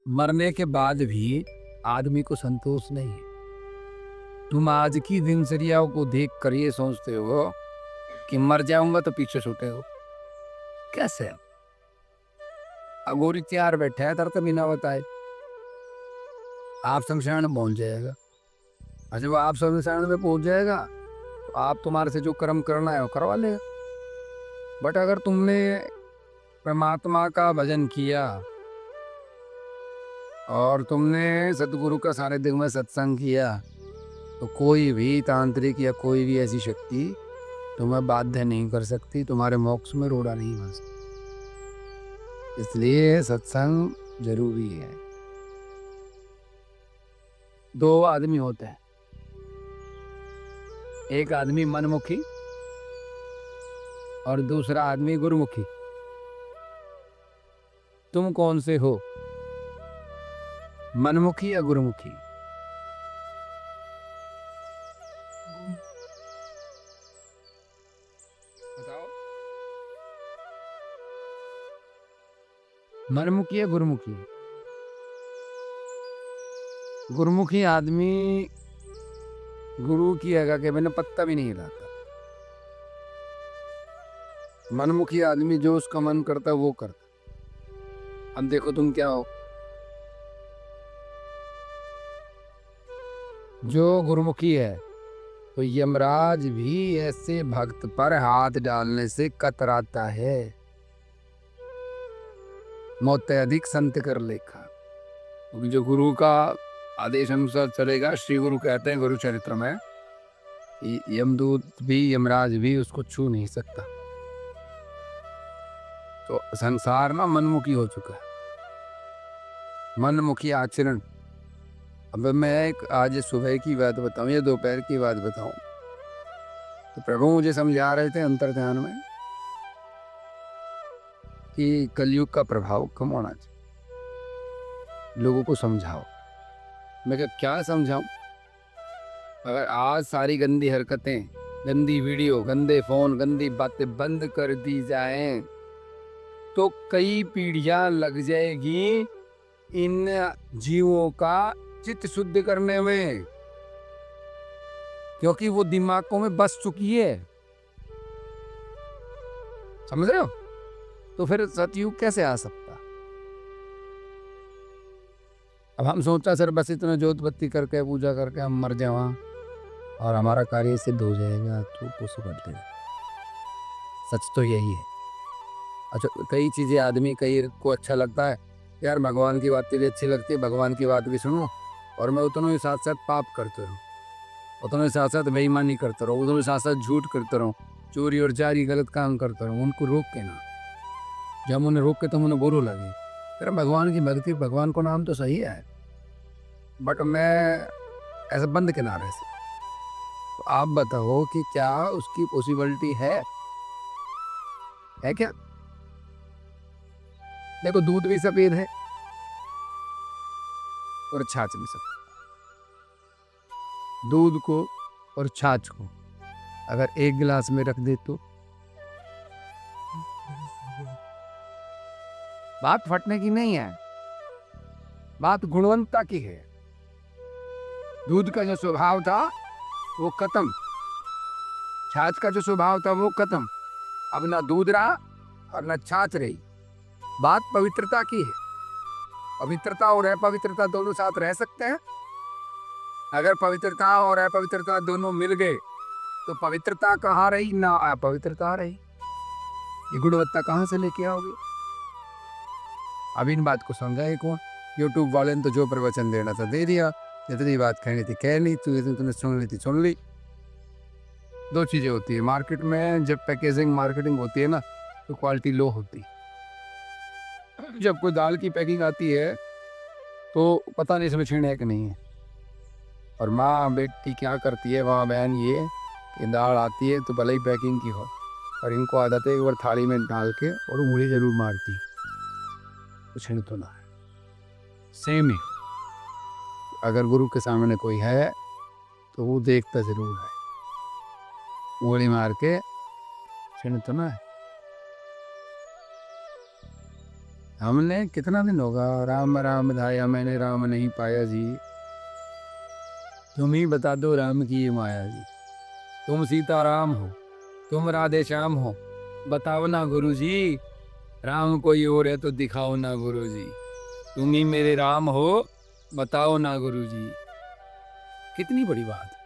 मरने के बाद भी आदमी को संतोष नहीं है। तुम आज की दिनचर्या को देख कर ये सोचते हो कि मर जाऊंगा तो पीछे छूटे हो। कैसे? अघोरी तैयार बैठा है तरत बिना बताए, आप शमशान में पहुंच जाएगा। अच्छा, वो आप शमशान में पहुंच जाएगा तो आप तुम्हारे से जो कर्म करना है वो करवा लेगा। बट अगर तुमने परमात्मा का भजन किया और तुमने सतगुरु का सानिध्य में सत्संग किया तो कोई भी तांत्रिक या कोई भी ऐसी शक्ति तुम्हें बाध्य नहीं कर सकती, तुम्हारे मोक्ष में रोड़ा नहीं बन सकती। इसलिए सत्संग जरूरी है। दो आदमी होते हैं, एक आदमी मनमुखी और दूसरा आदमी गुरुमुखी। तुम कौन से हो, मनमुखी या गुरुमुखी? बताओ, मनमुखी या गुरुमुखी? गुरुमुखी आदमी गुरु की आज्ञा के बिना पत्ता भी नहीं हिलाता। मनमुखी आदमी जो उसका मन करता है वो करता। अब देखो तुम क्या हो, जो गुरुमुखी है तो यमराज भी ऐसे भक्त पर हाथ डालने से कतराता है। मौत अधिक संत कर लेखा, क्योंकि जो गुरु का आदेश अनुसार चलेगा, श्री गुरु कहते हैं गुरु चरित्र में, यमदूत भी यमराज भी उसको छू नहीं सकता। तो संसार ना मनमुखी हो चुका है, मनमुखी आचरण। अब मैं एक आज सुबह की बात बताऊं या दोपहर की बात बताऊं, तो प्रभु मुझे समझा रहे थे अंतर ध्यान में कि कलयुग का प्रभाव कम होना चाहिए, लोगों को समझाओ। मैं क्या समझाऊं? अगर आज सारी गंदी हरकतें, गंदी वीडियो, गंदे फोन, गंदी बातें बंद कर दी जाएं तो कई पीढ़ियां लग जाएगी इन जीवों का चित्त शुद्ध करने में, क्योंकि वो दिमागों में बस चुकी है। समझ रहे हो? तो फिर सतयुग कैसे आ सकता? अब हम सोचा सर बस इतना जोत बत्ती करके पूजा करके हम मर जाए और हमारा कार्य सिद्ध हो जाएगा, तो पॉसिबल है। सच तो यही है। अच्छा, कई चीजें आदमी कई को अच्छा लगता है, यार भगवान की बातें भी अच्छी लगती है, भगवान की बात भी सुनो, और मैं उतना ही साथ साथ पाप करते रहूँ, उतना ही साथ साथ बेईमानी करता रहूँ, उतना ही साथ साथ झूठ करता रहूँ, चोरी और जारी गलत काम करता रहूँ। उनको रोक के ना, जब उन्हें रोक के तुम उन्हें बुरो लगे, तेरा भगवान की भक्ति, भगवान को नाम तो सही है, बट मैं ऐसे बंद किनारे से। तो आप बताओ कि क्या उसकी पॉसिबिलिटी है क्या? देखो, दूध भी सफेद है और छाछ भी सफेद। दूध को और छाछ को अगर एक गिलास में रख दे तो बात फटने की नहीं है, बात गुणवत्ता की है। दूध का जो स्वभाव था वो खत्म, छाछ का जो स्वभाव था वो खत्म। अब ना दूध रहा और ना छाछ रही। बात पवित्रता की है। पवित्रता और अपवित्रता दोनों साथ रह सकते हैं। अगर पवित्रता और अपवित्रता दोनों मिल गए तो पवित्रता कहाँ रही, ना अपवित्रता रही। ये गुणवत्ता कहाँ से लेके आओगे? अब इन बात को समझा है कौन? यूट्यूब वाले ने तो जो प्रवचन देना था दे दिया, जितनी बात कहनी थी कह ली, तुमने सुन ली थी सुन ली। दो चीजें होती है मार्केट में, जब पैकेजिंग मार्केटिंग होती है ना तो क्वालिटी लो होती है। जब कोई दाल की पैकिंग आती है तो पता नहीं इसमें छीने कि नहीं है। और माँ बेटी क्या करती है, माँ बहन, ये कि दाल आती है तो भले ही पैकिंग की हो, और इनको आदत है एक बार थाली में डाल के और उंगली जरूर मारती, कुछ नहीं तो ना है। सेम ही अगर गुरु के सामने कोई है तो वो देखता जरूर है, उंगली मार के छिन तो ना है। हमने कितना दिन होगा राम राम धाया, मैंने राम नहीं पाया जी। तुम ही बता दो राम की ये माया जी। तुम सीता राम हो, तुम राधे श्याम हो, बताओ ना गुरु जी। राम कोई और है तो दिखाओ ना गुरु जी। तुम ही मेरे राम हो, बताओ ना गुरु जी। कितनी बड़ी बात है।